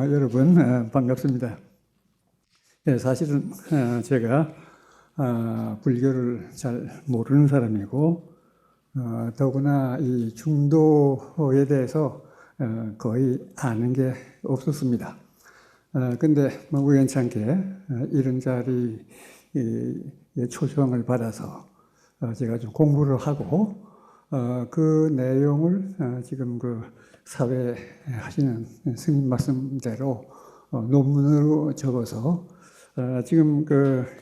여러분 반갑습니다. 사실은 제가 불교를 잘 모르는 사람이고 더구나 이 중도에 대해서 거의 아는 게 없었습니다. 근데 우연찮게 이런 자리에 초청을 받아서 제가 좀 공부를 하고 그 내용을 지금 그 사회 하시는 스님 말씀대로 논문으로 적어서 지금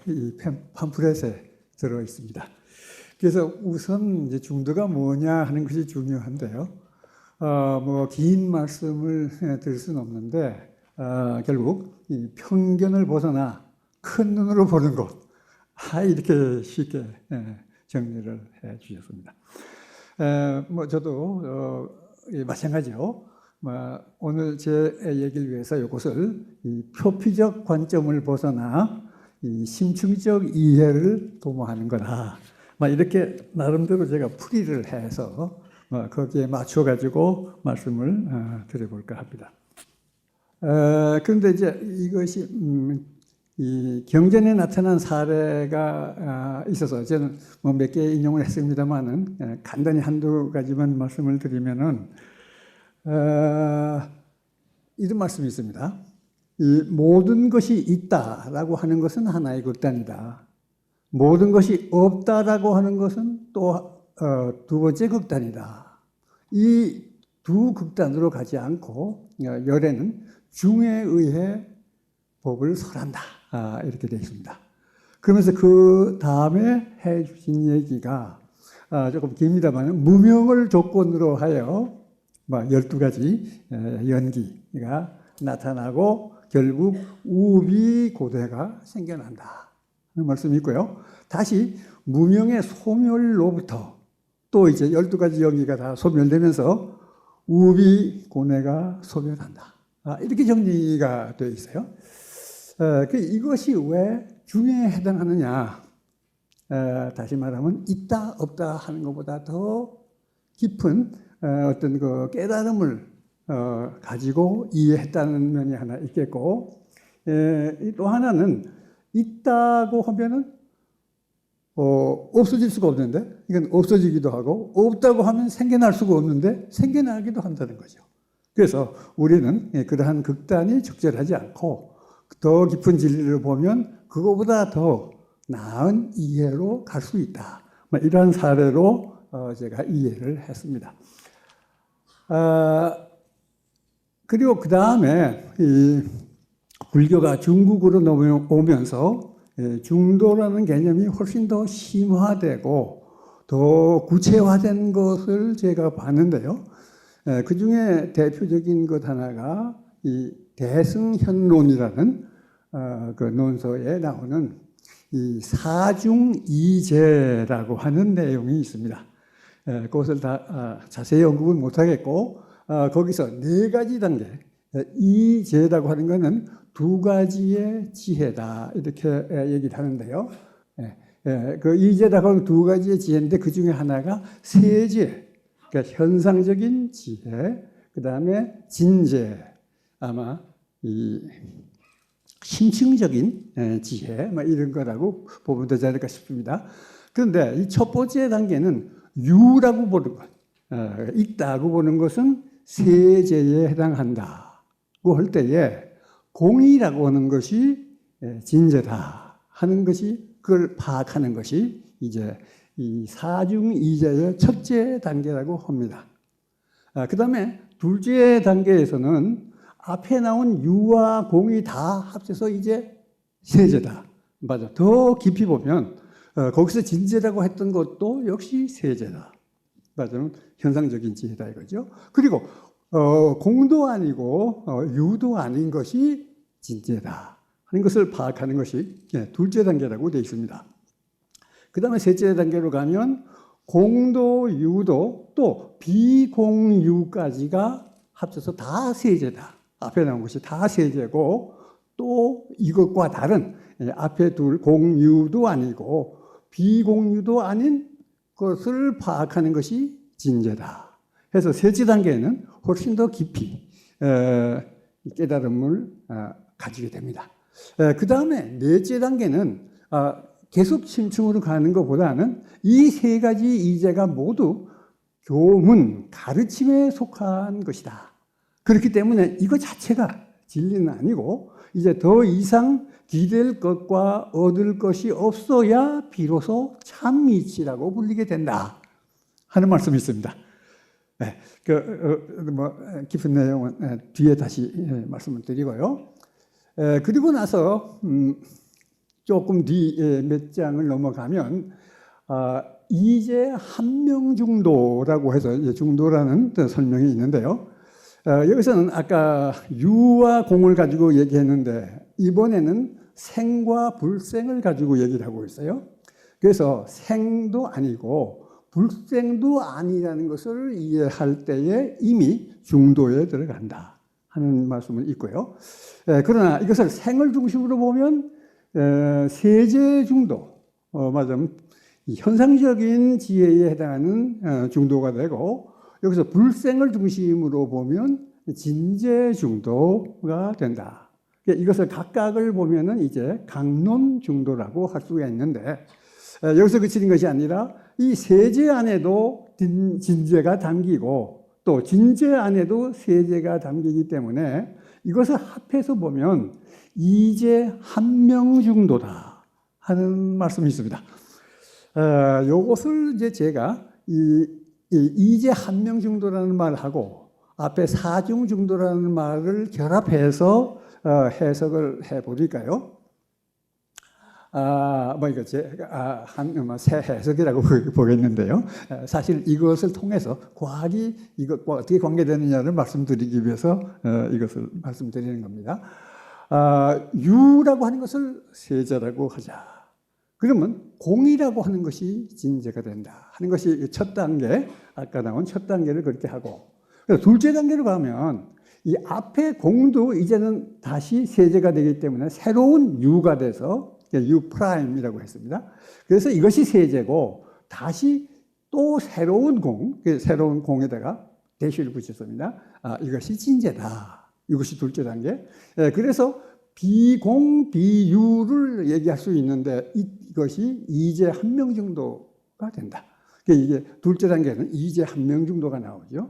이 팜플렛에 들어 있습니다. 그래서 우선 이제 중도가 뭐냐 하는 것이 중요한데요. 긴 말씀을 드릴 수는 없는데 결국 이 편견을 벗어나 큰 눈으로 보는 것, 이렇게 쉽게 정리를 해 주셨습니다. 저도 마찬가지요. 오늘 제 얘기를 위해서 이것을 이 표피적 관점을 벗어나 이 심층적 이해를 도모하는 거다. 이렇게 나름대로 제가 풀이를 해서 거기에 맞춰가지고 말씀을 드려볼까 합니다. 그런데 이제 이것이 이 경전에 나타난 사례가 있어서 저는 몇 개 인용을 했습니다만은 간단히 한두 가지만 말씀을 드리면은 이런 말씀이 있습니다. 이 모든 것이 있다라고 하는 것은 하나의 극단이다. 모든 것이 없다라고 하는 것은 또 두 번째 극단이다. 이 두 극단으로 가지 않고 열애는 중에 의해 법을 설한다. 이렇게 되어 있습니다. 그러면서 그 다음에 해 주신 얘기가 조금 깁니다만 무명을 조건으로 하여 12가지 연기가 나타나고 결국 우비고대가 생겨난다 하는 말씀이 있고요. 다시 무명의 소멸로부터 또 이제 12가지 연기가 다 소멸되면서 우비고뇌가 소멸한다. 이렇게 정리가 되어 있어요. 이것이 왜 중에 해당하느냐? 다시 말하면 있다 없다 하는 것보다 더 깊은 어떤 그 깨달음을 가지고 이해했다는 면이 하나 있겠고, 또 하나는 있다고 하면은 없어질 수가 없는데 이건 없어지기도 하고, 없다고 하면 생겨날 수가 없는데 생겨나기도 한다는 거죠. 그래서 우리는 그러한 극단이 적절하지 않고 더 깊은 진리를 보면 그거보다 더 나은 이해로 갈 수 있다. 이러한 사례로 제가 이해를 했습니다. 그리고 그 다음에 이 불교가 중국으로 넘어오면서 중도라는 개념이 훨씬 더 심화되고 더 구체화된 것을 제가 봤는데요. 그 중에 대표적인 것 하나가 이 대승현론이라는 그 논서에 나오는 이 사중이제라고 하는 내용이 있습니다. 그것을 다 자세히 언급은 못하겠고, 거기서 4가지 단계, 이제라고 하는 것은 2가지의 지혜다 이렇게 얘기를 하는데요. 그 이제라고 하는 2가지의 지혜인데 그 중에 하나가 세제, 그러니까 현상적인 지혜, 그 다음에 진제, 아마 이 심층적인 지혜, 이런 거라고 보면 되지 않을까 싶습니다. 그런데 이 첫 번째 단계는 유라고 보는 것, 있다고 보는 것은 세제에 해당한다고 할 때에 공이라고 하는 것이 진제다 하는 것이, 그걸 파악하는 것이 이제 이 사중이제의 첫째 단계라고 합니다. 그 다음에 둘째 단계에서는 앞에 나온 유와 공이 다 합쳐서 이제 세제다. 맞아. 더 깊이 보면 거기서 진제라고 했던 것도 역시 세제다. 맞아. 현상적인 지혜다 이거죠. 그리고 공도 아니고 유도 아닌 것이 진제다 하는 것을 파악하는 것이 둘째 단계라고 되어 있습니다. 그 다음에 셋째 단계로 가면 공도, 유도, 또 비공유까지가 합쳐서 다 세제다. 앞에 나온 것이 다 세제고, 또 이것과 다른 앞에 둘 공유도 아니고 비공유도 아닌 것을 파악하는 것이 진제다. 해서 셋째 단계는 훨씬 더 깊이 깨달음을 가지게 됩니다. 그 다음에 넷째 단계는 계속 심층으로 가는 것보다는 이 세 가지 이제가 모두 교문, 가르침에 속한 것이다. 그렇기 때문에 이거 자체가 진리는 아니고 이제 더 이상 기댈 것과 얻을 것이 없어야 비로소 참 이치라고 불리게 된다 하는 말씀이 있습니다. 네, 깊은 내용은 뒤에 다시 말씀을 드리고요. 그리고 나서 조금 뒤 몇 장을 넘어가면 이제 한명중도라고 해서 중도라는 설명이 있는데요. 여기서는 아까 유와 공을 가지고 얘기했는데 이번에는 생과 불생을 가지고 얘기를 하고 있어요. 그래서 생도 아니고 불생도 아니라는 것을 이해할 때에 이미 중도에 들어간다 하는 말씀을 있고요. 그러나 이것을 생을 중심으로 보면 세제 중도, 맞으면 현상적인 지혜에 해당하는 중도가 되고 여기서 불생을 중심으로 보면 진재 중도가 된다. 이것을 각각을 보면은 이제 강론 중도라고 할 수가 있는데 여기서 그치는 것이 아니라 이 세제 안에도 진재가 담기고 또 진재 안에도 세제가 담기기 때문에 이것을 합해서 보면 이제 한명중도다 하는 말씀이 있습니다. 요것을 이제 제가 이제 한명중도라는 말하고 앞에 사중중도라는 말을 결합해서 해석을 해보니까요. 이거 제가 새 해석이라고 보겠는데요. 사실 이것을 통해서 과학이 이것과 어떻게 관계되느냐를 말씀드리기 위해서 이것을 말씀드리는 겁니다. 유라고 하는 것을 세제라고 하자. 그러면 공이라고 하는 것이 진제가 된다 하는 것이 첫 단계, 아까 나온 첫 단계를 그렇게 하고, 그래서 둘째 단계로 가면 이 앞에 공도 이제는 다시 세제가 되기 때문에 새로운 유가 돼서 U 프라임이라고 했습니다. 그래서 이것이 세제고 다시 또 새로운 새로운 공에다가 대시를 붙였습니다. 이것이 진제다. 이것이 둘째 단계. 그래서 비공, 비유를 얘기할 수 있는데 이것이 이제 한명중도가 된다. 이게 둘째 단계는 이제 한명중도가 나오죠.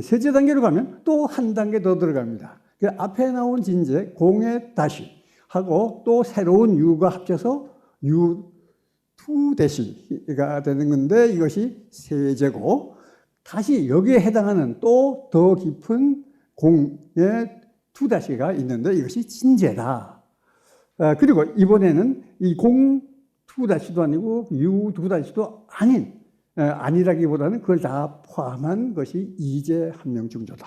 셋째 단계로 가면 또 한 단계 더 들어갑니다. 앞에 나온 진제, 공에 다시 하고 또 새로운 유가 합쳐서 유 투 대시가 되는 건데 이것이 세제고 다시 여기에 해당하는 또 더 깊은 공의 투 다시가 있는데 이것이 진제다. 그리고 이번에는 이 공 투 다시도 아니고 유 투 다시도 아니라기보다는 그걸 다 포함한 것이 이제 한명중도다.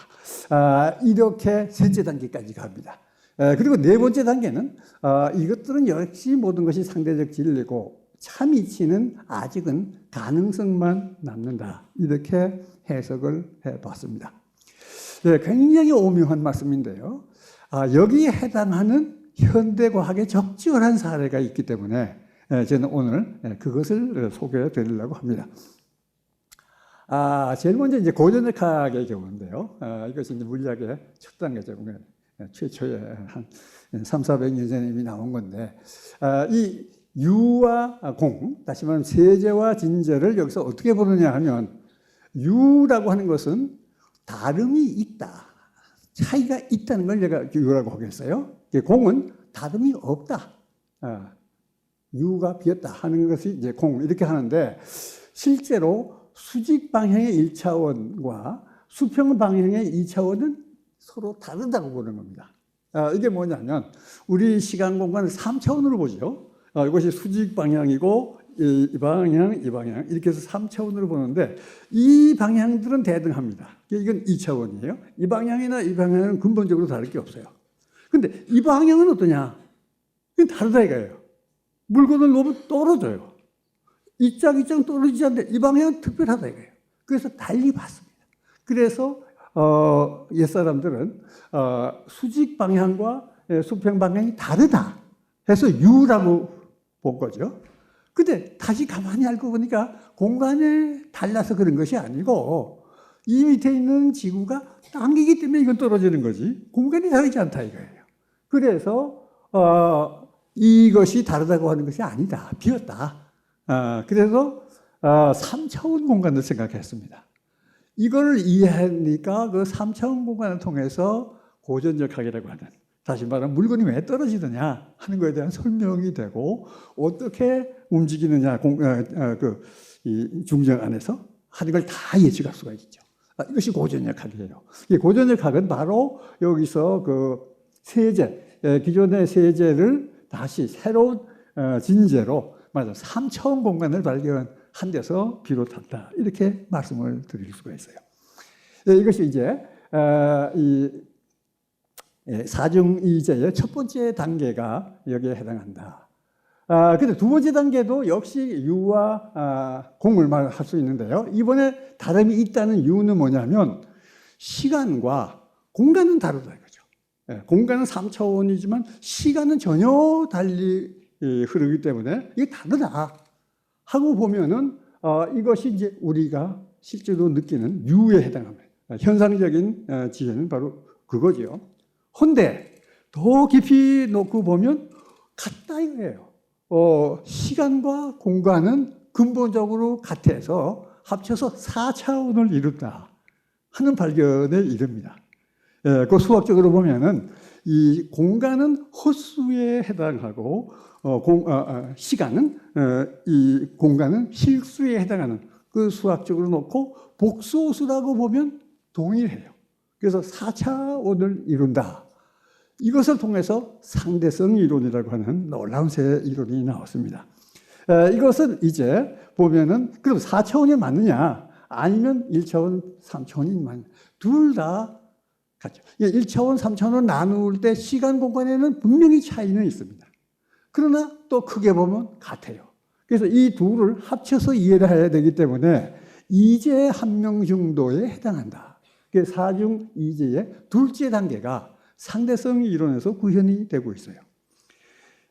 이렇게 셋째 단계까지 갑니다. 그리고 네 번째 단계는 이것들은 역시 모든 것이 상대적 진리고 참 이치는 아직은 가능성만 남는다. 이렇게 해석을 해봤습니다. 굉장히 오묘한 말씀인데요. 여기에 해당하는 현대과학의 적절한 사례가 있기 때문에 저는 오늘 그것을 소개해 드리려고 합니다. 제일 먼저 이제 고전력학의 경우인데요. 이것이 이제 물리학의 첫 단계죠. 최초에 한 300~400년 전에 이미 나온 건데, 이 유와 공, 다시 말하면 세제와 진제를 여기서 어떻게 보느냐 하면, 유라고 하는 것은 다름이 있다, 차이가 있다는 걸 제가 유라고 하겠어요. 공은 다름이 없다, 유가 비었다 하는 것이 이제 공, 이렇게 하는데, 실제로 수직 방향의 1차원과 수평 방향의 2차원은 서로 다르다고 보는 겁니다. 이게 뭐냐면 우리 시간 공간을 3차원으로 보죠. 이것이 수직 방향이고 이 방향 이렇게 해서 3차원으로 보는데 이 방향들은 대등합니다. 이건 2차원이에요. 이 방향이나 이 방향은 근본적으로 다를 게 없어요. 근데 이 방향은 어떠냐? 이건 다르다 이거예요. 물건을 놓으면 떨어져요. 이 짝은 떨어지지 않는데 이 방향은 특별하다 이거예요. 그래서 달리 봤습니다. 그래서 옛사람들은 수직 방향과 수평 방향이 다르다 해서 유라고 본 거죠. 근데 다시 가만히 알고 보니까 공간에 달라서 그런 것이 아니고 이 밑에 있는 지구가 당기기 때문에 이건 떨어지는 거지 공간이 다르지 않다 이거예요. 그래서 이것이 다르다고 하는 것이 아니다. 비었다. 그래서 3차원 공간을 생각했습니다. 이걸 이해하니까 그 3차원 공간을 통해서 고전역학이라고 하는, 다시 말하면 물건이 왜 떨어지느냐 하는 것에 대한 설명이 되고 어떻게 움직이느냐 이 중정 안에서 하는 걸 다 예측할 수가 있죠. 이것이 고전역학이에요. 이 고전역학은 바로 여기서 그 세제, 기존의 세제를 다시 새로운 진제로 맞아 3차원 공간을 발견한 데서 비롯한다. 이렇게 말씀을 드릴 수가 있어요. 이것이 이제 이 사중이제의 첫 번째 단계가 여기에 해당한다. 근데 두 번째 단계도 역시 유와 공을 말할 수 있는데요. 이번에 다름이 있다는 이유는 뭐냐면 시간과 공간은 다르다 이거죠. 공간은 3차원이지만 시간은 전혀 달리 흐르기 때문에 이게 다르다 하고 보면은 이것이 이제 우리가 실제로 느끼는 유에 해당합니다. 현상적인 지혜는 바로 그거죠. 헌데 더 깊이 놓고 보면 같다 이거예요. 시간과 공간은 근본적으로 같아서 합쳐서 4차원을 이룬다 하는 발견에 이릅니다. 그 수학적으로 보면은 이 공간은 헛수에 해당하고 시간은 이 공간은 실수에 해당하는 그 수학적으로 놓고 복소수라고 보면 동일해요. 그래서 4차원을 이룬다. 이것을 통해서 상대성 이론이라고 하는 놀라운 새 이론이 나왔습니다. 이것은 이제 보면은 그럼 4차원이 맞느냐 아니면 1차원, 3차원이 맞느냐 둘 다 같죠. 1차원, 3차원을 나눌 때 시간, 공간에는 분명히 차이는 있습니다. 그러나 또 크게 보면 같아요. 그래서 이 둘을 합쳐서 이해를 해야 되기 때문에 이제 한 명 정도에 해당한다. 사중 이제의 둘째 단계가 상대성 이론에서 구현이 되고 있어요.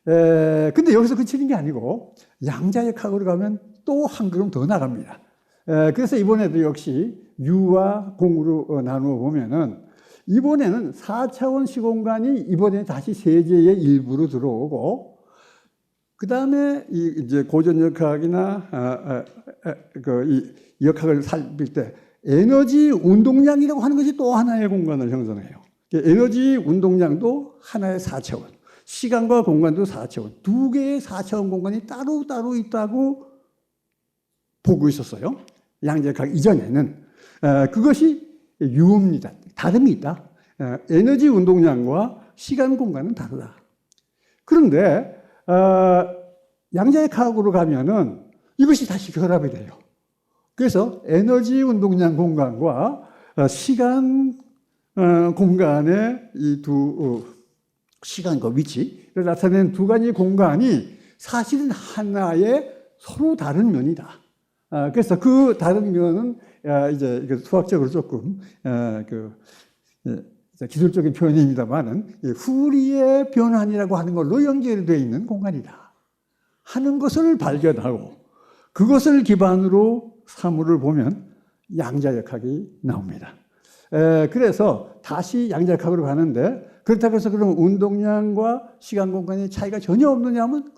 근데 여기서 그치는 게 아니고 양자역학으로 가면 또 한 걸음 더 나갑니다. 그래서 이번에도 역시 유와 공으로 나누어 보면은 이번에는 4차원 시공간이 이번에 다시 세제의 일부로 들어오고 그 다음에 이제 고전역학이나 이 역학을 살필 때 에너지 운동량이라고 하는 것이 또 하나의 공간을 형성해요. 에너지 운동량도 하나의 4차원, 시간과 공간도 4차원, 두 개의 4차원 공간이 따로따로 있다고 보고 있었어요. 양자역학 이전에는. 그것이 유입니다. 다름이 있다. 에너지 운동량과 시간 공간은 다르다. 그런데 양자역학으로 가면은 이것이 다시 결합이 돼요. 그래서 에너지 운동량 공간과 시간 공간의 이 두 시간과 위치를 나타내는 두 가지 공간이 사실은 하나의 서로 다른 면이다. 그래서 그 다른 면은 이제 수학적으로 조금 기술적인 표현입니다만은 후리의 변환이라고 하는 걸로 연결되어 있는 공간이다 하는 것을 발견하고 그것을 기반으로 사물을 보면 양자역학이 나옵니다. 그래서 다시 양자역학으로 가는데 그렇다고 해서 그럼 운동량과 시간 공간의 차이가 전혀 없느냐 하면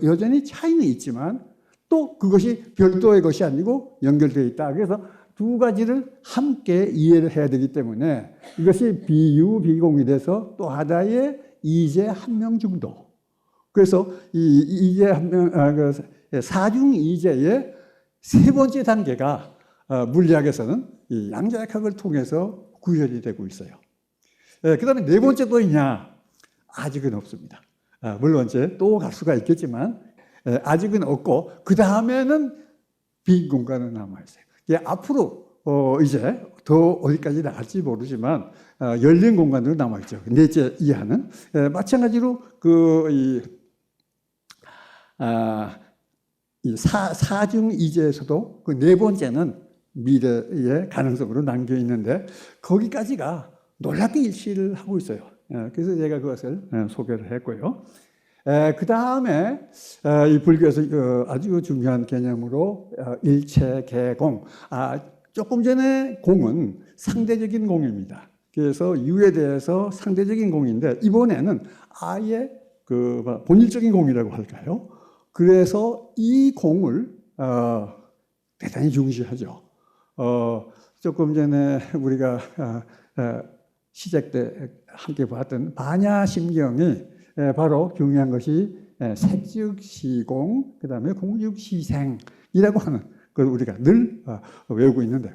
여전히 차이는 있지만 또 그것이 별도의 것이 아니고 연결되어 있다. 그래서 두 가지를 함께 이해를 해야 되기 때문에 이것이 비유, 비공이 돼서 또 하나의 이제 한 명 정도. 그래서 이 이제 한 명, 사중 이제의 세 번째 단계가 물리학에서는 이 양자역학을 통해서 구현이 되고 있어요. 그 다음에 네 번째 또 있냐? 아직은 없습니다. 물론 이제 또 갈 수가 있겠지만 아직은 없고 그 다음에는 빈 공간은 남아있어요. 앞으로 이제 더 어디까지 나갈지 모르지만 열린 공간으로 남아있죠. 넷째 이하는 마찬가지로 사중 이제에서도 그 네 번째는 미래의 가능성으로 남겨 있는데 거기까지가 놀랍게 일치를 하고 있어요. 그래서 제가 그것을 소개를 했고요. 그 다음에 이 불교에서 아주 중요한 개념으로 일체 개공, 조금 전에 공은 상대적인 공입니다. 그래서 U에 대해서 상대적인 공인데 이번에는 아예 그 본질적인 공이라고 할까요? 그래서 이 공을 대단히 중시하죠. 조금 전에 우리가 시작 때 함께 봤던 반야심경이 바로 중요한 것이 색즉시공, 그다음에 공즉시생이라고 하는 걸 우리가 늘 외우고 있는데요.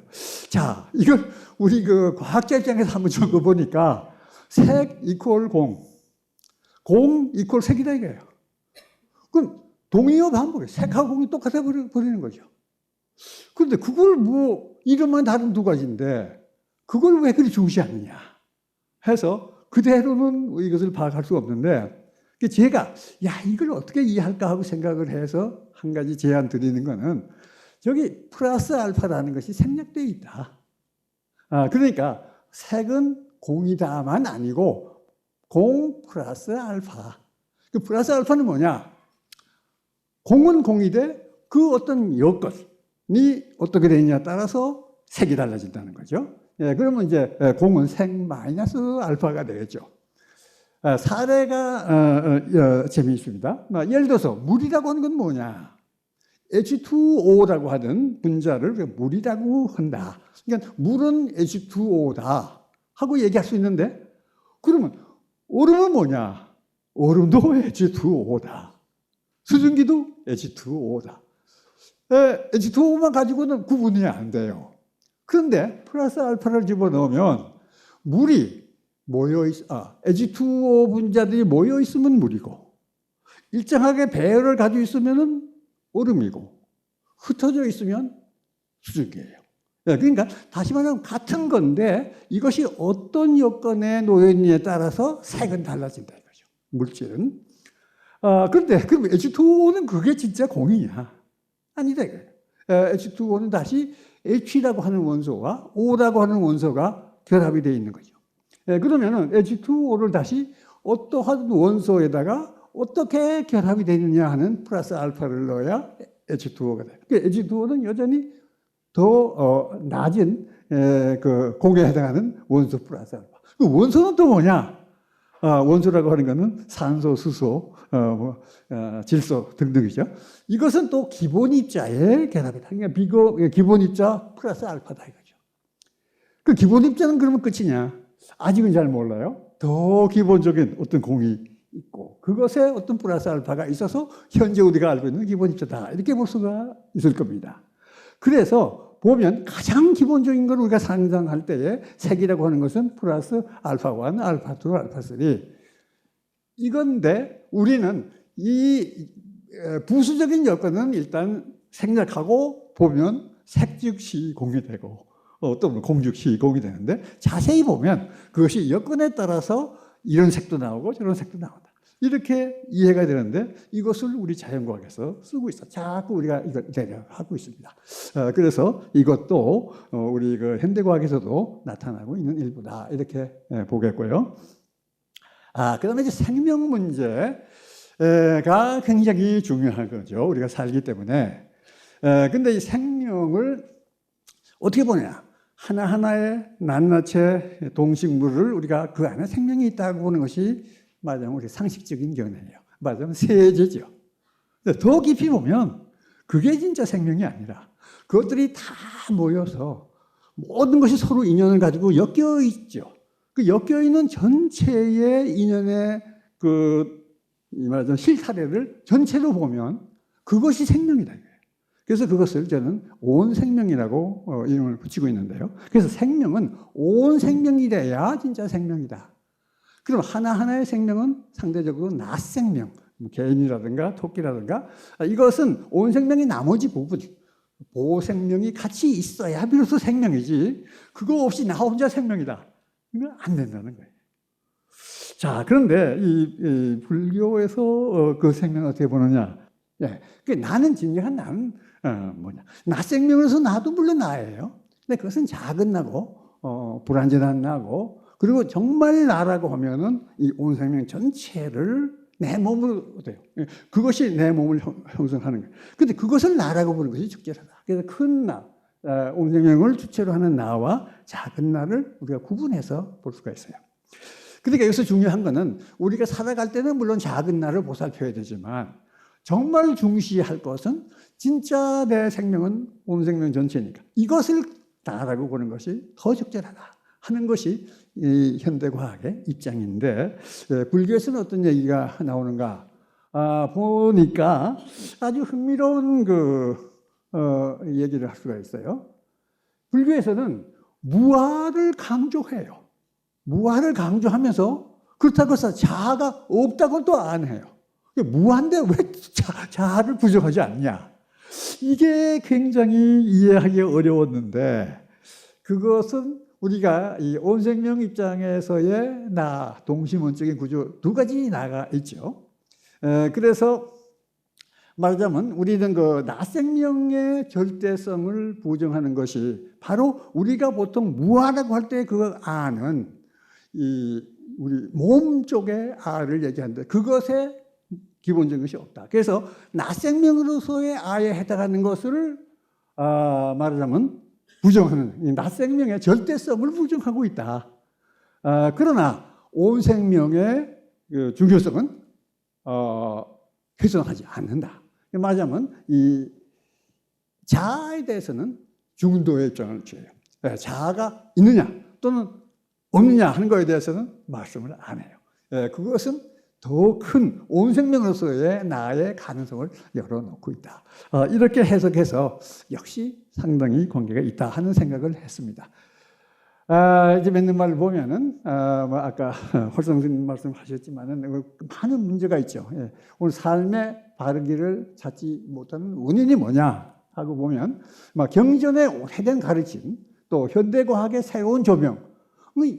자, 이걸 우리 그 과학자 입장에서 한번 적어보니까 색 이퀄 공, 공 이퀄 색이다 이거예요. 그럼 동의어 반복이에요. 색하고 공이 똑같아 버리는 거죠. 그런데 그걸 뭐 이름만 다른 두 가지인데 그걸 왜 그리 중시하느냐 해서 그대로는 이것을 파악할 수가 없는데 제가 이걸 어떻게 이해할까 하고 생각을 해서 한 가지 제안 드리는 거는 저기 플러스 알파라는 것이 생략되어 있다. 그러니까 색은 공이다만 아니고 공 플러스 알파. 그 플러스 알파는 뭐냐? 공은 공이되 그 어떤 여건이 어떻게 되느냐에 따라서 색이 달라진다는 거죠. 그러면 이제 공은 색 마이너스 알파가 되겠죠. 사례가 재미있습니다. 예를 들어서 물이라고 하는 건 뭐냐? H2O라고 하는 분자를 물이라고 한다. 그러니까 물은 H2O다 하고 얘기할 수 있는데 그러면 얼음은 뭐냐? 얼음도 H2O다. 수증기도 H2O다. H2O만 가지고는 구분이 안 돼요. 그런데 플러스 알파를 집어넣으면 물이 H2O 분자들이 모여 있으면 물이고 일정하게 배열을 가지고 있으면 얼음이고 흩어져 있으면 수증기예요. 그러니까 다시 말하면 같은 건데 이것이 어떤 여건에 놓여 있느냐에 따라서 색은 달라진다 이거죠. 물질은. 그런데 그럼 H2O는 그게 진짜 공이냐? 아니다 이거예요. H2O는 다시 H라고 하는 원소와 O라고 하는 원소가 결합이 되어 있는 거죠. 그러면은 H2O를 다시 어떠한 원소에다가 어떻게 결합이 되느냐 하는 플러스 알파를 넣어야 H2O가 돼요. H2O는 여전히 더 낮은 그 공에 해당하는 원소 플러스 알파. 그 원소는 또 뭐냐? 원소라고 하는 것은 산소, 수소, 질소 등등이죠. 이것은 또 기본 입자의 결합이다. 그러니까 기본 입자 플러스 알파다 이거죠. 그 기본 입자는 그러면 끝이냐? 아직은 잘 몰라요. 더 기본적인 어떤 공이 있고 그것에 어떤 플러스 알파가 있어서 현재 우리가 알고 있는 기본 입자다 이렇게 볼 수가 있을 겁니다. 그래서 보면 가장 기본적인 걸 우리가 상상할 때에 색이라고 하는 것은 플러스 알파1, 알파2, 알파3 이건데 우리는 이 부수적인 여건은 일단 생략하고 보면 색 즉시 공이 되고 또 공즉시 공이 되는데 자세히 보면 그것이 여건에 따라서 이런 색도 나오고 저런 색도 나온다. 이렇게 이해가 되는데 이것을 우리 자연과학에서 쓰고 있어. 자꾸 우리가 이걸 내려하고 있습니다. 그래서 이것도 우리 그 현대과학에서도 나타나고 있는 일부다. 이렇게 보겠고요. 그다음에 이제 생명 문제가 굉장히 중요한 거죠. 우리가 살기 때문에. 근데 이 생명을 어떻게 보냐? 하나하나의 낱낱의 동식물을 우리가 그 안에 생명이 있다고 보는 것이 말하자면 우리 상식적인 견해예요. 말하자면 세제죠. 더 깊이 보면 그게 진짜 생명이 아니라 그것들이 다 모여서 모든 것이 서로 인연을 가지고 엮여 있죠. 그 엮여 있는 전체의 인연의 그 말하자면 실타래를 전체로 보면 그것이 생명이다. 그래서 그것을 저는 온 생명이라고 이름을 붙이고 있는데요. 그래서 생명은 온 생명이래야 진짜 생명이다. 그럼 하나하나의 생명은 상대적으로 낮생명, 개인이라든가 토끼라든가 이것은 온 생명의 나머지 부분, 보생명이 같이 있어야 비로소 생명이지 그거 없이 나 혼자 생명이다. 이건 안 된다는 거예요. 자, 그런데 이 불교에서 그 생명을 어떻게 보느냐? 나는 진정한 나는 뭐냐? 나 생명으로서 나도 물론 나예요. 근데 그것은 작은 나고 불완전한 나고 그리고 정말 나라고 하면은 이 온 생명 전체를 내 몸으로 돼요. 그것이 내 몸을 형성하는 거예요. 근데 그것을 나라고 보는 것이 적절하다. 그래서 큰 나, 온 생명을 주체로 하는 나와 작은 나를 우리가 구분해서 볼 수가 있어요. 그러니까 여기서 중요한 거는 우리가 살아갈 때는 물론 작은 나를 보살펴야 되지만 정말 중시할 것은 진짜 내 생명은 온 생명 전체니까 이것을 나라고 보는 것이 더 적절하다 하는 것이 이 현대과학의 입장인데, 불교에서는 어떤 얘기가 나오는가 보니까 아주 흥미로운 얘기를 할 수가 있어요. 불교에서는 무아를 강조해요. 무아를 강조하면서 그렇다고 해서 자아가 없다고 또 안 해요. 무아인데 왜 자아를 부정하지 않냐? 이게 굉장히 이해하기 어려웠는데, 그것은 우리가 이 온생명 입장에서의 나, 동심원적인 구조 두 가지 나가 있죠. 그래서 말하자면 우리는 그 나생명의 절대성을 부정하는 것이 바로 우리가 보통 무아라고 할 때 그 아는 이 우리 몸 쪽의 아를 얘기하는데 그것에 기본적인 것이 없다. 그래서 나생명으로서의 아에 해당하는 것을 말하자면 부정하는, 나생명의 절대성을 부정하고 있다. 그러나 온 생명의 그 중요성은 훼손하지 않는다. 말하자면 이 자아에 대해서는 중도의 입장을 취해요. 자아가 있느냐 또는 없느냐 하는 것에 대해서는 말씀을 안 해요. 그것은 더 큰 온 생명으로서의 나의 가능성을 열어놓고 있다. 이렇게 해석해서 역시 상당히 관계가 있다 하는 생각을 했습니다. 이제 맺는 말을 보면은, 아까 홀성스님 말씀하셨지만은, 많은 문제가 있죠. 오늘 삶의 바르기를 찾지 못하는 원인이 뭐냐 하고 보면, 경전의 오래된 가르침, 또 현대과학의 새로운 조명이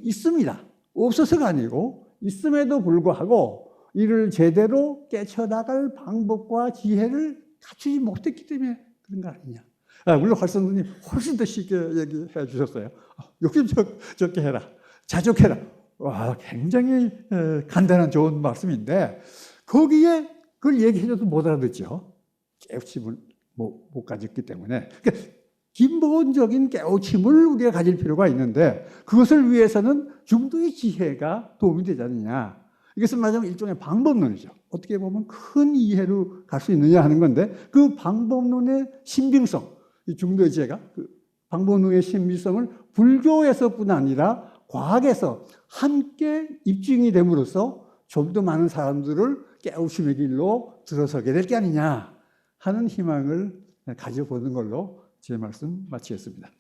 있습니다. 없어서가 아니고, 있음에도 불구하고, 이를 제대로 깨쳐나갈 방법과 지혜를 갖추지 못했기 때문에 그런 거 아니냐. 물론 활성도님 훨씬 더 쉽게 얘기해 주셨어요. 욕심 적게 해라. 자족해라. 와, 굉장히 간단한 좋은 말씀인데 거기에 그걸 얘기해줘도 못 알아듣죠. 깨우침을 못 가졌기 때문에. 그러니까 기본적인 깨우침을 우리가 가질 필요가 있는데 그것을 위해서는 중도의 지혜가 도움이 되지 않느냐. 이것은 말하자면 일종의 방법론이죠. 어떻게 보면 큰 이해로 갈 수 있느냐 하는 건데 그 방법론의 신빙성, 이 중도의 지혜가 그 방법론의 신빙성을 불교에서뿐 아니라 과학에서 함께 입증이 됨으로써 좀 더 많은 사람들을 깨우침의 길로 들어서게 될 게 아니냐 하는 희망을 가져보는 걸로 제 말씀 마치겠습니다.